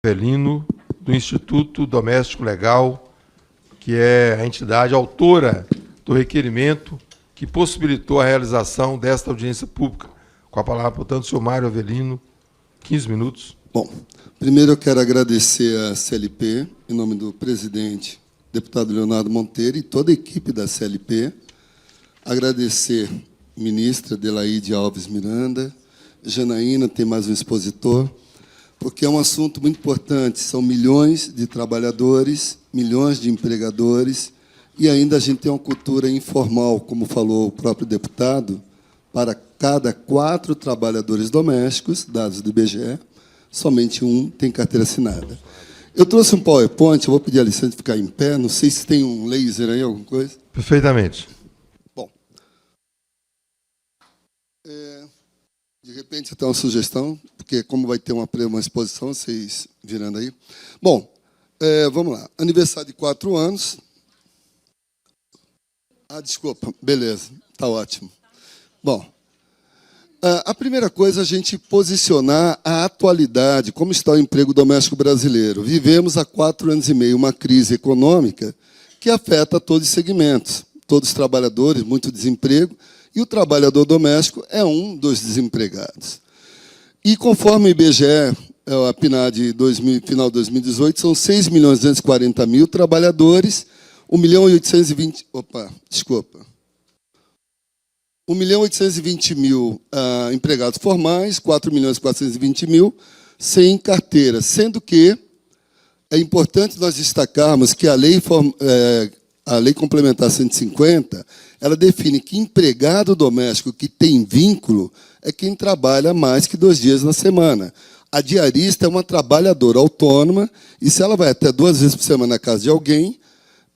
Avelino, do Instituto Doméstico Legal, que é a entidade autora do requerimento que possibilitou a realização desta audiência pública. Com a palavra, portanto, o senhor Mário Avelino, 15 minutos. Bom, primeiro eu quero agradecer à CLP, em nome do presidente, deputado Leonardo Monteiro, e toda a equipe da CLP. Agradecer a ministra Adelaide Alves Miranda, Janaína, tem mais um expositor, porque é um assunto muito importante. São milhões de trabalhadores, milhões de empregadores, e ainda a gente tem uma cultura informal, como falou o próprio deputado, para cada 4 trabalhadores domésticos, dados do IBGE, somente um tem carteira assinada. Eu trouxe um PowerPoint, eu vou pedir a licença de ficar em pé, não sei se tem um laser aí, alguma coisa. Perfeitamente. Bom, de repente, eu tenho uma sugestão, porque como vai ter uma exposição, vocês virando aí. Bom, vamos lá. Aniversário de 4 anos. Ah, desculpa. Beleza, está ótimo. Bom, a primeira coisa é a gente posicionar a atualidade, como está o emprego doméstico brasileiro. Vivemos há 4 anos e meio uma crise econômica que afeta todos os segmentos, todos os trabalhadores, muito desemprego, e o trabalhador doméstico é um dos desempregados. E, conforme o IBGE, a PNAD final de 2018, são 6.240.000 trabalhadores, 1.820.000 empregados formais, 4.420.000 sem carteira, sendo que é importante nós destacarmos que a lei complementar 150, ela define que empregado doméstico que tem vínculo é quem trabalha mais que 2 dias na semana. A diarista é uma trabalhadora autônoma, e se ela vai até 2 vezes por semana na casa de alguém,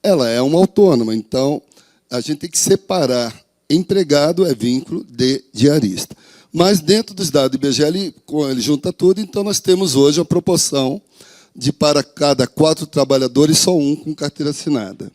ela é uma autônoma. Então, a gente tem que separar empregado é vínculo de diarista. Mas, dentro dos dados do IBGE, ele junta tudo, então nós temos hoje a proporção de, para cada 4 trabalhadores, só um com carteira assinada.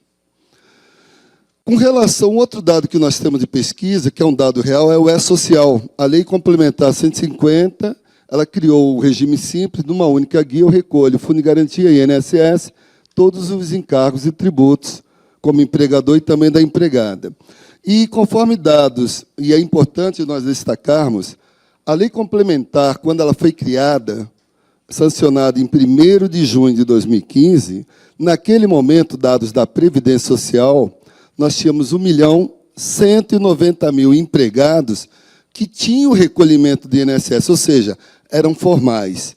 Com relação ao outro dado que nós temos de pesquisa, que é um dado real, é o E-Social. A Lei Complementar 150, ela criou o regime simples, numa única guia, eu recolho Fundo de Garantia e INSS, todos os encargos e tributos, como empregador e também da empregada. E, conforme dados, e é importante nós destacarmos, a Lei Complementar, quando ela foi criada, sancionada em 1º de junho de 2015, naquele momento, dados da Previdência Social, nós tínhamos 1.190.000 empregados que tinham recolhimento do INSS, ou seja, eram formais.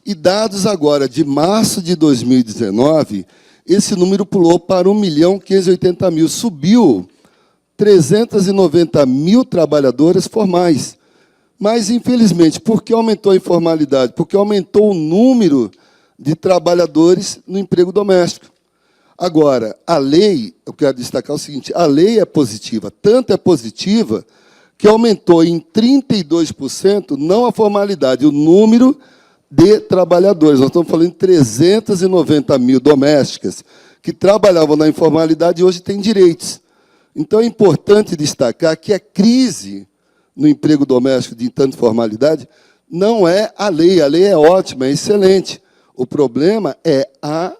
E dados agora de março de 2019, esse número pulou para 1.580.000, subiu 390.000 trabalhadores formais. Mas, infelizmente, por que aumentou a informalidade? Porque aumentou o número de trabalhadores no emprego doméstico. Agora, a lei, eu quero destacar o seguinte, a lei é positiva, tanto é positiva que aumentou em 32%, não a formalidade, o número de trabalhadores. Nós estamos falando de 390.000 domésticas que trabalhavam na informalidade e hoje têm direitos. Então, é importante destacar que a crise no emprego doméstico de tanta informalidade não é a lei é ótima, é excelente. O problema é a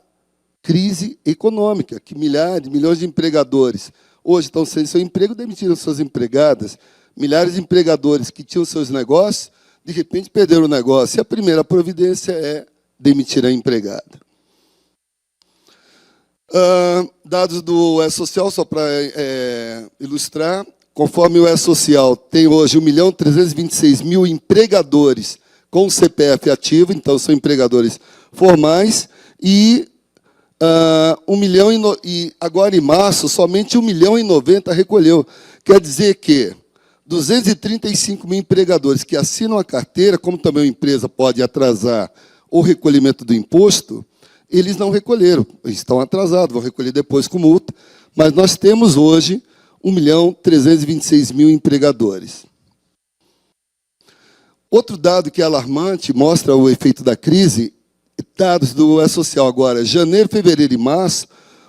crise econômica, que milhões de empregadores hoje estão sem seu emprego, demitiram suas empregadas, milhares de empregadores que tinham seus negócios, de repente perderam o negócio, e a primeira providência é demitir a empregada. Dados do E-Social, só para ilustrar, conforme o E-Social tem hoje 1.326.000 empregadores com CPF ativo, então são empregadores formais, e agora em março, somente 1.090.000 recolheu. Quer dizer que 235.000 empregadores que assinam a carteira, como também a empresa pode atrasar o recolhimento do imposto, eles não recolheram, estão atrasados, vão recolher depois com multa, mas nós temos hoje 1.326.000 empregadores. Outro dado que é alarmante, mostra o efeito da crise, dados do E-Social agora, janeiro, fevereiro e março,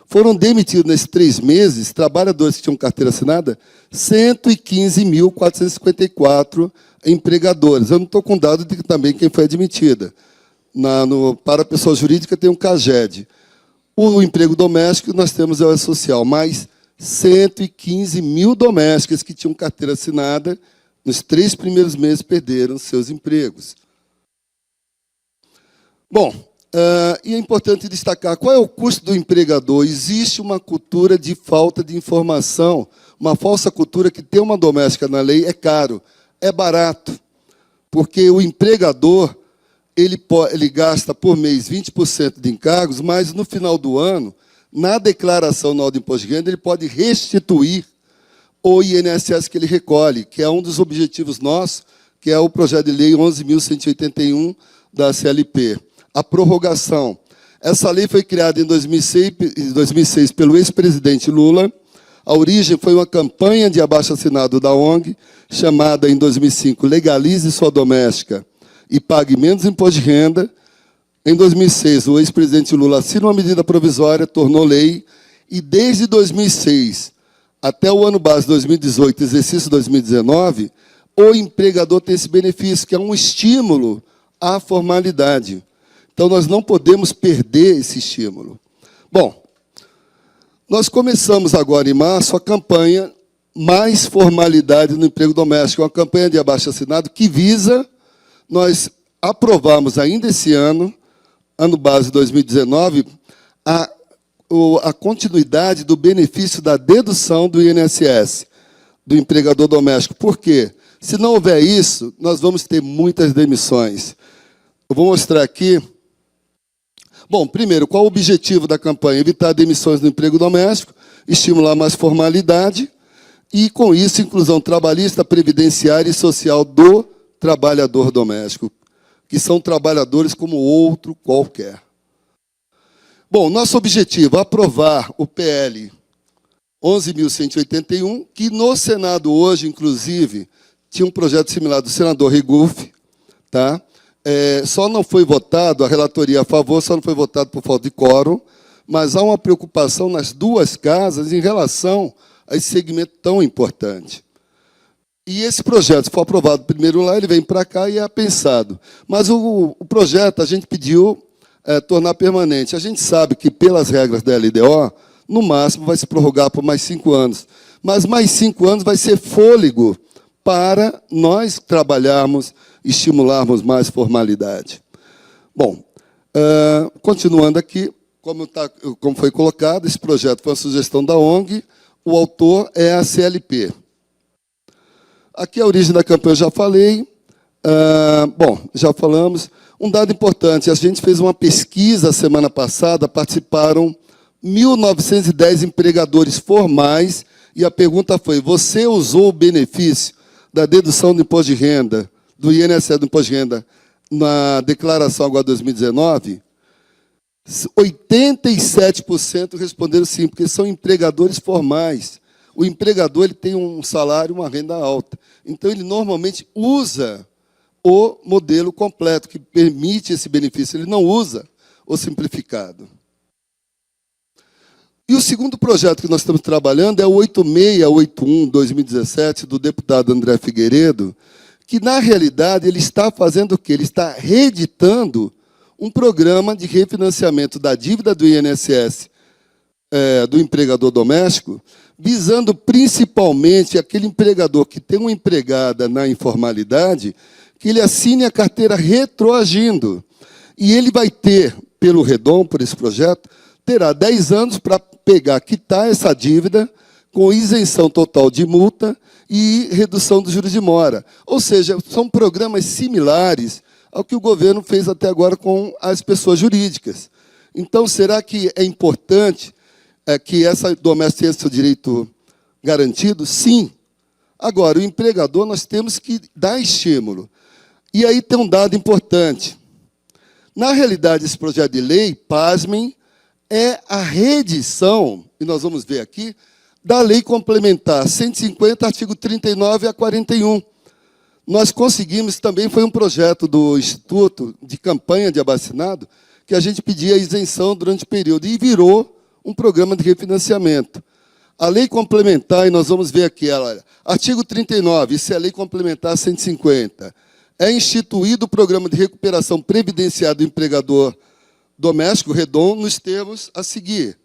foram demitidos nesses 3 meses, trabalhadores que tinham carteira assinada, 115.454 empregadores. Eu não estou com dado de também quem foi admitida. para a pessoa jurídica tem um CAGED. O emprego doméstico, nós temos a EOS Social, mais 115 mil domésticas que tinham carteira assinada, nos 3 primeiros meses perderam seus empregos. Bom, e é importante destacar, qual é o custo do empregador? Existe uma cultura de falta de informação, uma falsa cultura que ter uma doméstica na lei é caro, é barato, porque o empregador ele gasta por mês 20% de encargos, mas no final do ano, na declaração anual de imposto de renda, ele pode restituir o INSS que ele recolhe, que é um dos objetivos nossos, que é o projeto de lei 11.181 da CLP. A prorrogação. Essa lei foi criada em 2006 pelo ex-presidente Lula. A origem foi uma campanha de abaixo-assinado da ONG, chamada, em 2005, Legalize Sua Doméstica e Pague Menos Imposto de Renda. Em 2006, o ex-presidente Lula assina uma medida provisória, tornou lei, e desde 2006 até o ano base 2018, exercício 2019, o empregador tem esse benefício, que é um estímulo à formalidade. Então, nós não podemos perder esse estímulo. Bom, nós começamos agora, em março, a campanha Mais Formalidade no Emprego Doméstico, uma campanha de abaixo-assinado que visa, nós aprovamos ainda esse ano base 2019, a continuidade do benefício da dedução do INSS, do empregador doméstico. Por quê? Se não houver isso, nós vamos ter muitas demissões. Eu vou mostrar aqui. Bom, primeiro, qual o objetivo da campanha? Evitar demissões no emprego doméstico, estimular mais formalidade e, com isso, inclusão trabalhista, previdenciária e social do trabalhador doméstico, que são trabalhadores como outro qualquer. Bom, nosso objetivo é aprovar o PL 11.181, que no Senado hoje, inclusive, tinha um projeto similar do senador Regufe, tá? Só não foi votado, a relatoria a favor, só não foi votado por falta de quórum, mas há uma preocupação nas duas casas em relação a esse segmento tão importante. E esse projeto, se for aprovado primeiro lá, ele vem para cá e é pensado. Mas o projeto a gente pediu tornar permanente. A gente sabe que, pelas regras da LDO, no máximo vai se prorrogar por mais 5 anos. Mas mais 5 anos vai ser fôlego para nós trabalharmos, estimularmos mais formalidade. Bom, continuando aqui, como foi colocado, esse projeto foi uma sugestão da ONG, o autor é a CLP. Aqui a origem da campanha eu já falei. Bom, já falamos. Um dado importante, a gente fez uma pesquisa semana passada, participaram 1.910 empregadores formais, e a pergunta foi, você usou o benefício da dedução do imposto de renda, do INSS do imposto de renda, na declaração agora 2019? 87% responderam sim, porque são empregadores formais. O empregador ele tem um salário, uma renda alta. Então, ele normalmente usa o modelo completo, que permite esse benefício. Ele não usa o simplificado. E o segundo projeto que nós estamos trabalhando é o 8681-2017, do deputado André Figueiredo, que, na realidade, ele está fazendo o quê? Ele está reeditando um programa de refinanciamento da dívida do INSS do empregador doméstico, visando principalmente aquele empregador que tem uma empregada na informalidade, que ele assine a carteira retroagindo. E ele vai ter, pelo Redom, por esse projeto, terá 10 anos para quitar essa dívida com isenção total de multa e redução dos juros de mora. Ou seja, são programas similares ao que o governo fez até agora com as pessoas jurídicas. Então, será que é importante que essa doméstica tenha seu direito garantido? Sim. Agora, o empregador, nós temos que dar estímulo. E aí tem um dado importante. Na realidade, esse projeto de lei, pasmem, é a reedição, e nós vamos ver aqui, da Lei Complementar 150, artigo 39 a 41. Nós conseguimos, também foi um projeto do Instituto de Campanha de Abaixo-assinado, que a gente pedia isenção durante o período, e virou um programa de refinanciamento. A Lei Complementar, e nós vamos ver aqui, artigo 39, isso é a Lei Complementar 150, é instituído o programa de recuperação previdenciária do empregador doméstico, REDOM, nos termos a seguir.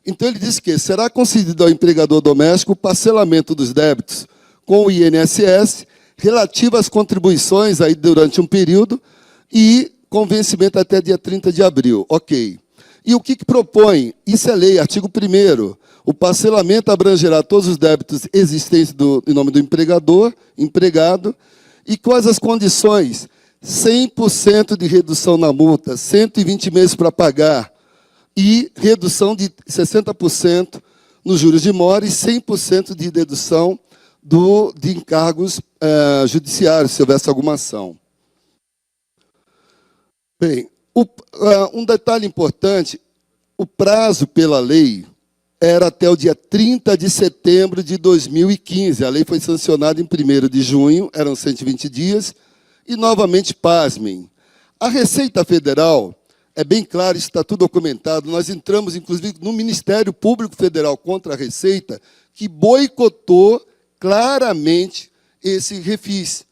Então, ele diz que será concedido ao empregador doméstico o parcelamento dos débitos com o INSS relativo às contribuições aí durante um período e com vencimento até dia 30 de abril. Ok. E o que propõe? Isso é lei, artigo 1º. O parcelamento abrangerá todos os débitos existentes em nome do empregador, empregado, e quais as condições? 100% de redução na multa, 120 meses para pagar, e redução de 60% nos juros de mora e 100% de dedução de encargos judiciários, se houvesse alguma ação. Bem, um detalhe importante, o prazo pela lei era até o dia 30 de setembro de 2015. A lei foi sancionada em 1º de junho, eram 120 dias, e, novamente, pasmem, a Receita Federal, é bem claro, isso está tudo documentado, nós entramos, inclusive, no Ministério Público Federal contra a Receita, que boicotou claramente esse refis,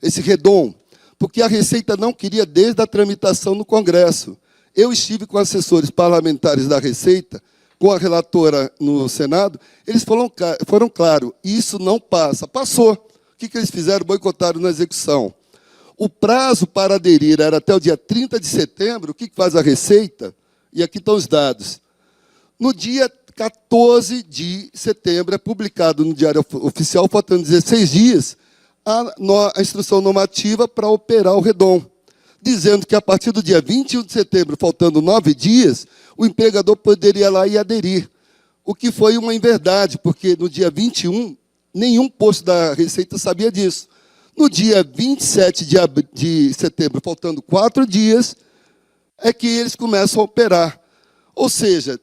esse REDOM, porque a Receita não queria desde a tramitação no Congresso. Eu estive com assessores parlamentares da Receita, com a relatora no Senado, eles foram claros, isso não passa. Passou. O que eles fizeram? Boicotaram na execução. O prazo para aderir era até o dia 30 de setembro. O que faz a Receita? E aqui estão os dados. No dia 14 de setembro, é publicado no Diário Oficial, faltando 16 dias, a instrução normativa para operar o REDOM, dizendo que, a partir do dia 21 de setembro, faltando 9 dias, o empregador poderia ir lá e aderir. O que foi uma inverdade, porque no dia 21, nenhum posto da Receita sabia disso. No dia 27 de setembro, faltando 4 dias, é que eles começam a operar. Ou seja,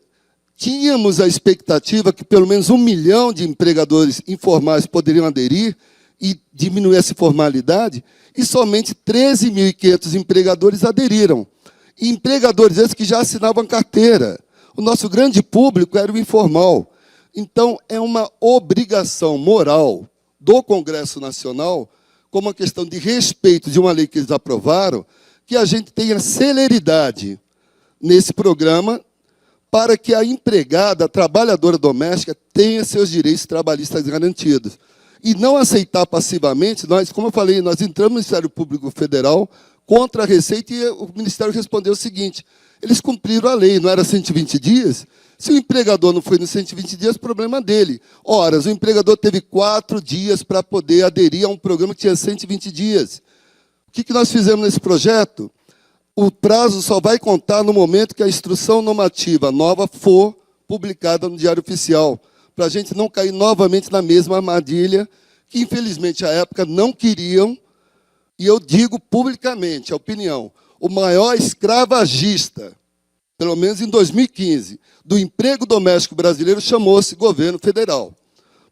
tínhamos a expectativa que pelo menos 1 milhão de empregadores informais poderiam aderir e diminuir essa formalidade, e somente 13.500 empregadores aderiram. E empregadores esses que já assinavam carteira. O nosso grande público era o informal. Então, é uma obrigação moral do Congresso Nacional, como uma questão de respeito de uma lei que eles aprovaram, que a gente tenha celeridade nesse programa para que a empregada, a trabalhadora doméstica, tenha seus direitos trabalhistas garantidos. E não aceitar passivamente, como eu falei, nós entramos no Ministério Público Federal contra a Receita e o Ministério respondeu o seguinte, eles cumpriram a lei, não era 120 dias? Se o empregador não foi nos 120 dias, problema dele. Ora, o empregador teve 4 dias para poder aderir a um programa que tinha 120 dias. O que nós fizemos nesse projeto? O prazo só vai contar no momento que a instrução normativa nova for publicada no Diário Oficial, para a gente não cair novamente na mesma armadilha que, infelizmente, à época não queriam, e eu digo publicamente, a opinião, o maior escravagista, pelo menos em 2015, do emprego doméstico brasileiro chamou-se governo federal,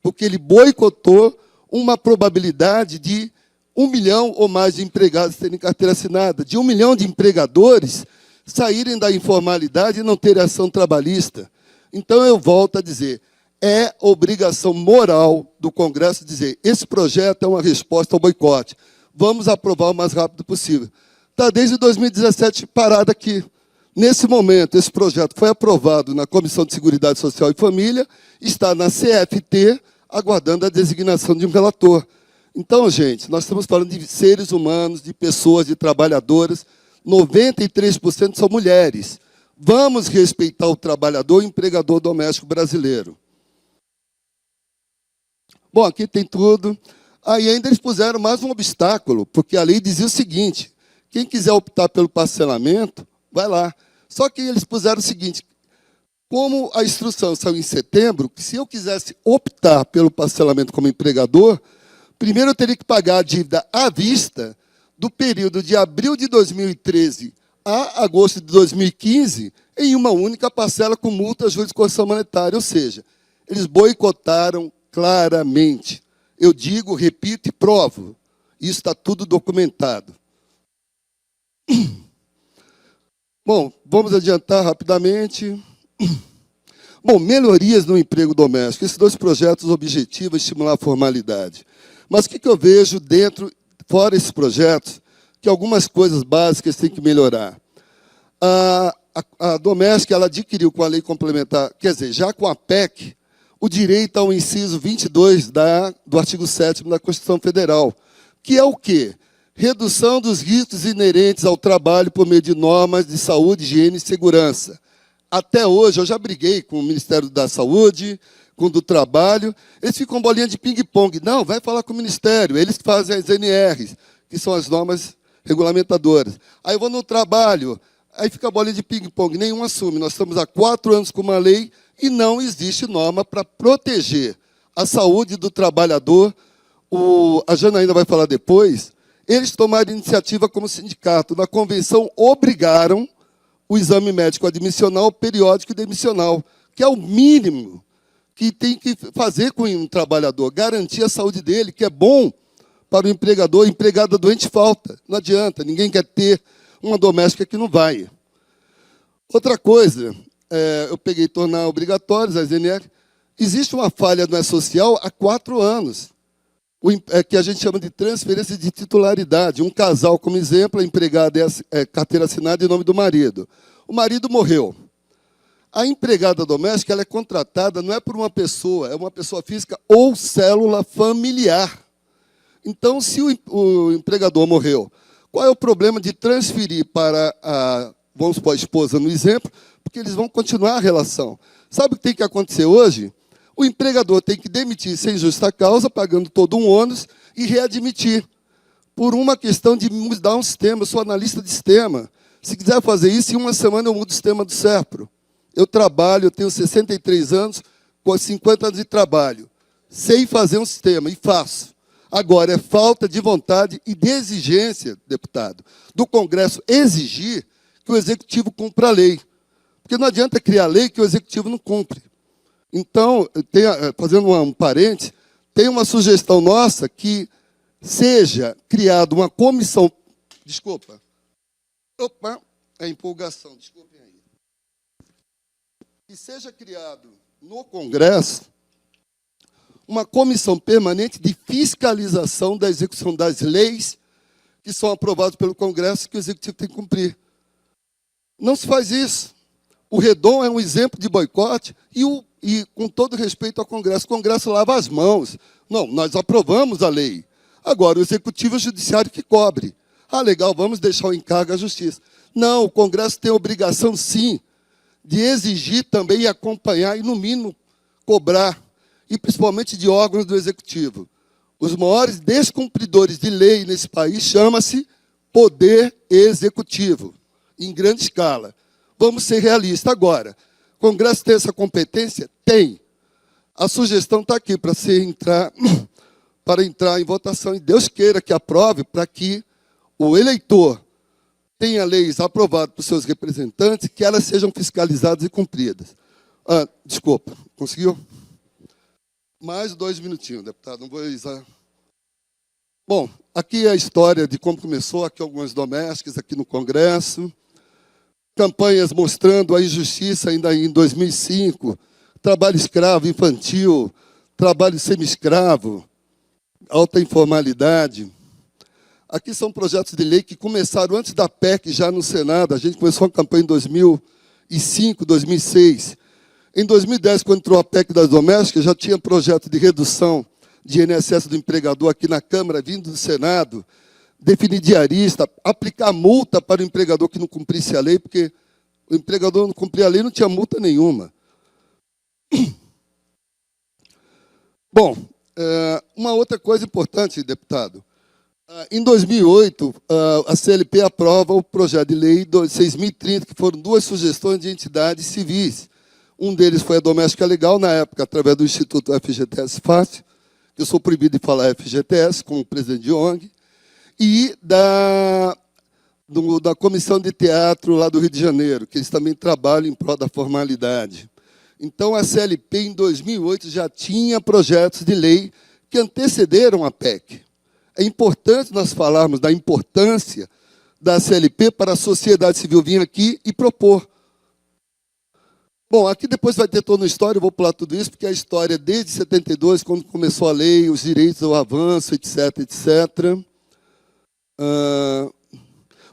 porque ele boicotou uma probabilidade de 1 milhão ou mais de empregados terem carteira assinada, de 1 milhão de empregadores saírem da informalidade e não terem ação trabalhista. Então, eu volto a dizer, é obrigação moral do Congresso dizer, esse projeto é uma resposta ao boicote, vamos aprovar o mais rápido possível. Está desde 2017 parado aqui. Nesse momento, esse projeto foi aprovado na Comissão de Seguridade Social e Família, está na CFT, aguardando a designação de um relator. Então, gente, nós estamos falando de seres humanos, de pessoas, de trabalhadoras, 93% são mulheres. Vamos respeitar o trabalhador e o empregador doméstico brasileiro. Bom, aqui tem tudo. Aí ainda eles puseram mais um obstáculo, porque a lei dizia o seguinte, quem quiser optar pelo parcelamento, vai lá. Só que eles puseram o seguinte, como a instrução saiu em setembro, se eu quisesse optar pelo parcelamento como empregador, primeiro eu teria que pagar a dívida à vista do período de abril de 2013 a agosto de 2015 em uma única parcela com multa, juros e correção monetária. Ou seja, eles boicotaram claramente. Eu digo, repito e provo. Isso está tudo documentado. Bom, vamos adiantar rapidamente. Bom, melhorias no emprego doméstico. Esses 2 projetos, o objetivo é estimular a formalidade. Mas o que eu vejo dentro, fora esses projetos, que algumas coisas básicas têm que melhorar. A doméstica ela adquiriu com a lei complementar, quer dizer, já com a PEC, o direito ao inciso 22 do artigo 7º da Constituição Federal, que é o quê? Redução dos riscos inerentes ao trabalho por meio de normas de saúde, higiene e segurança. Até hoje, eu já briguei com o Ministério da Saúde, com o do Trabalho, eles ficam bolinha de ping-pong. Não, vai falar com o Ministério, eles que fazem as NRs, que são as normas regulamentadoras. Aí eu vou no Trabalho, aí fica a bolinha de ping-pong, nenhum assume. Nós estamos há 4 anos com uma lei e não existe norma para proteger a saúde do trabalhador. A Janaína vai falar depois. Eles tomaram iniciativa como sindicato. Na convenção, obrigaram o exame médico admissional, periódico e demissional, que é o mínimo que tem que fazer com um trabalhador, garantir a saúde dele, que é bom para o empregador. Empregada doente falta, não adianta, ninguém quer ter uma doméstica que não vai. Outra coisa, eu peguei tornar obrigatórios as NR. Existe uma falha no E-Social há 4 anos, que a gente chama de transferência de titularidade. Um casal, como exemplo, a empregada é carteira assinada em nome do marido. O marido morreu. A empregada doméstica ela é contratada, não é por uma pessoa, é uma pessoa física ou célula familiar. Então, se o empregador morreu, qual é o problema de transferir para vamos supor, a esposa no exemplo, porque eles vão continuar a relação. Sabe o que tem que acontecer hoje? O empregador tem que demitir sem justa causa, pagando todo um ônus, e readmitir, por uma questão de mudar um sistema. Eu sou analista de sistema. Se quiser fazer isso, em uma semana eu mudo o sistema do SERPRO. Eu trabalho, eu tenho 63 anos, com 50 anos de trabalho. Sei fazer um sistema, e faço. Agora, é falta de vontade e de exigência, deputado, do Congresso exigir que o Executivo cumpra a lei. Porque não adianta criar lei que o Executivo não cumpre. Então, fazendo um parênteses, tem uma sugestão nossa que seja criada uma comissão... Desculpa. Opa, é empolgação, desculpem aí. Que seja criado no Congresso uma comissão permanente de fiscalização da execução das leis que são aprovadas pelo Congresso, que o Executivo tem que cumprir. Não se faz isso. O Redon é um exemplo de boicote e com todo respeito ao Congresso, o Congresso lava as mãos. Não, nós aprovamos a lei. Agora, o Executivo e o Judiciário que cobre. Ah, legal, vamos deixar o encargo à Justiça. Não, o Congresso tem a obrigação, sim, de exigir também e acompanhar e, no mínimo, cobrar, e principalmente de órgãos do Executivo. Os maiores descumpridores de lei nesse país chama-se Poder Executivo, em grande escala. Vamos ser realistas agora. O Congresso tem essa competência? Tem. A sugestão está aqui para entrar em votação. E Deus queira que aprove para que o eleitor tenha leis aprovadas por seus representantes, que elas sejam fiscalizadas e cumpridas. Desculpa, conseguiu? Mais 2 minutinhos, deputado, não vou usar. Bom, aqui é a história de como começou, aqui algumas domésticas, aqui no Congresso. Campanhas mostrando a injustiça ainda em 2005, trabalho escravo infantil, trabalho semi-escravo, alta informalidade. Aqui são projetos de lei que começaram antes da PEC, já no Senado. A gente começou a campanha em 2005, 2006. Em 2010, quando entrou a PEC das domésticas, já tinha projeto de redução de INSS do empregador aqui na Câmara, vindo do Senado, definir diarista, aplicar multa para o empregador que não cumprisse a lei, porque o empregador não cumpria a lei, não tinha multa nenhuma. Bom, uma outra coisa importante, deputado. Em 2008, a CLP aprova o projeto de lei 6.030, que foram 2 sugestões de entidades civis. Um deles foi a Doméstica Legal, na época, através do Instituto FGTS Fácil. Eu sou proibido de falar FGTS, como presidente de ONG. E da Comissão de Teatro lá do Rio de Janeiro, que eles também trabalham em prol da formalidade. Então, a CLP, em 2008, já tinha projetos de lei que antecederam a PEC. É importante nós falarmos da importância da CLP para a sociedade civil vir aqui e propor. Bom, aqui depois vai ter toda uma história, eu vou pular tudo isso, porque a história desde 72, quando começou a lei, os direitos ao avanço, etc., etc.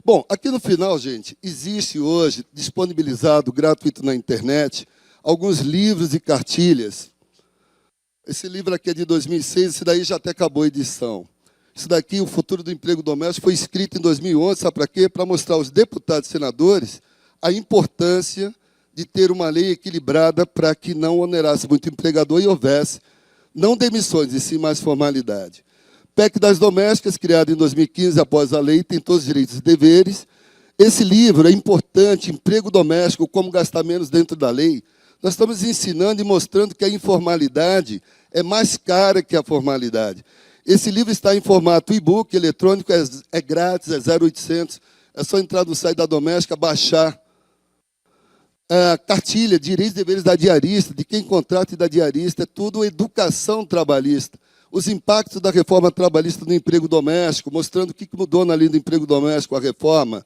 Bom, aqui no final, gente, existe hoje, disponibilizado, gratuito na internet, alguns livros e cartilhas. Esse livro aqui é de 2006, esse daí já até acabou a edição. Isso daqui, O Futuro do Emprego Doméstico, foi escrito em 2011, sabe para quê? Para mostrar aos deputados e senadores a importância de ter uma lei equilibrada para que não onerasse muito o empregador e houvesse, não demissões, e sim mais formalidade. PEC das Domésticas, criado em 2015, após a lei, tem todos os direitos e deveres. Esse livro é importante, Emprego Doméstico, como gastar menos dentro da lei. Nós estamos ensinando e mostrando que a informalidade é mais cara que a formalidade. Esse livro está em formato e-book, eletrônico, é grátis, é 0,800. É só entrar no site da Doméstica, baixar. A cartilha, direitos e deveres da diarista, de quem contrata e da diarista, é tudo educação trabalhista. Os impactos da reforma trabalhista no emprego doméstico, mostrando o que mudou na lei do emprego doméstico, a reforma.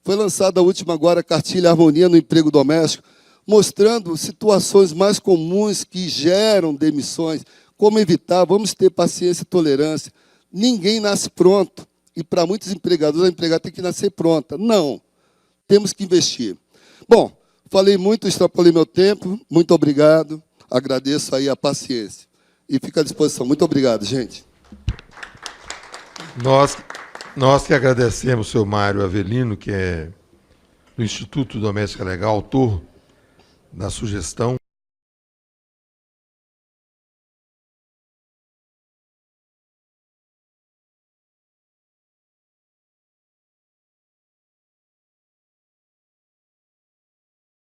Foi lançada a última agora, a cartilha Harmonia no Emprego Doméstico, mostrando situações mais comuns que geram demissões, como evitar, vamos ter paciência e tolerância. Ninguém nasce pronto, e para muitos empregadores, a empregada tem que nascer pronta. Não, temos que investir. Bom, falei muito, extrapolei meu tempo, muito obrigado, agradeço aí a paciência. E fico à disposição. Muito obrigado, gente. Nós que agradecemos o seu Mário Avelino, que é do Instituto Doméstica Legal, autor da sugestão